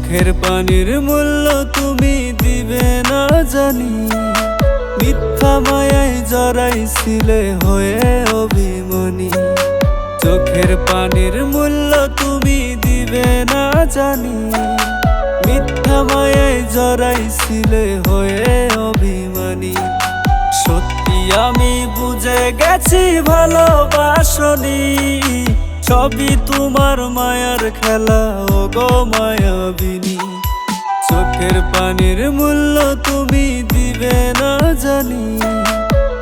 চোখের পানির মূল্য তুমি দিবে না জানি, মিথ্যা মায়ায় জড়াইছিলে হয়ে অভিমানী। চোখের পানির মূল্য তুমি দিবে না জানি, মিথ্যা মায়ায় জড়াইছিলে হয়ে অভিমানী। সত্যি আমি বুঝে গেছি ভালোবাসনি, সবই তোমার মায়ার খেলা ও গো মায়াবিনী। চোখের পানির মূল্য তুমি দিবে না জানি,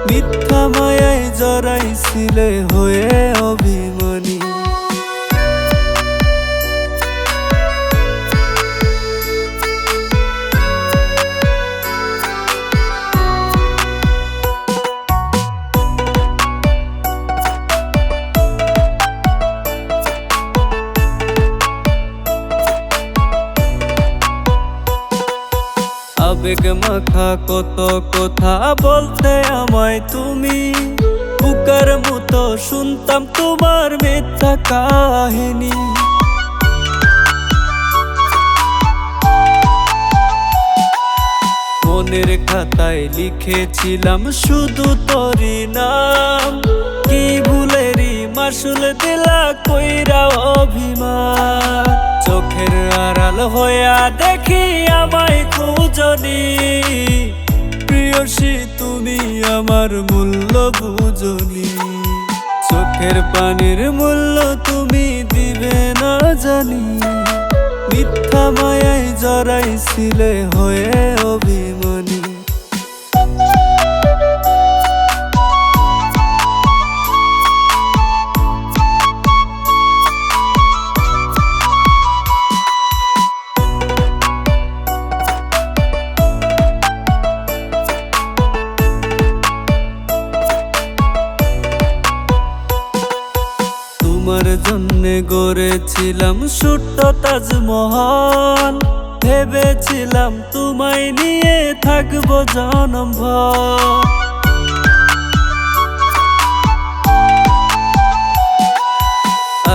মিথ্যা মায়ায় জড়াইছিলে হয়ে অভিমানী। আবেগ মাখা কত কথা বলতে আমায় তুমি, বুকার মতো শুনতাম তোমার মিথ্যা কাহিনী। মনের খাতায় লিখেছিলাম শুধু তোরই নাম, কি ভুলেরই মাসুল দিলা কইরা অভিমান। চোখের আড়াল হইয়া দেখি আমায় খুঁজনি, প্রিয়সী তুমি আমার মূল্য বুঝনি। চোখের পানির মূল্য তুমি দিবে না জানি, মিথ্যা মায়ায় জড়াইছিলে হয়ে অভিমানী। তোমার জন্যে গড়েছিলাম ছোট্ট তাজমহল, ভেবেছিলাম তোমায় নিয়ে থাকবো জনমভর।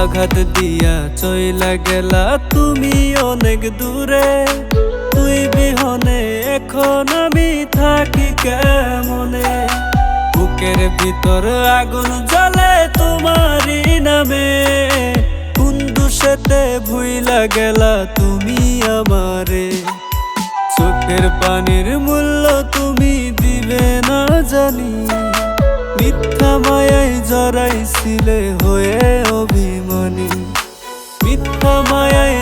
আঘাত দিয়া চইলা গেলা তুমি অনেক দূরে, তুই বিহনে এখন আমি থাকি কেমনে। বুকের ভিতর আগুন জ্বলে তোমারই নামে, কোন দুষেতে ভুইলা গেলা তুমি আমারে। চোখের পানির মূল্য তুমি দিবে না জানি, মিথ্যা মায়ায় জড়াইছিলে হয়ে অভিমানী। মিথ্যা মায়ায়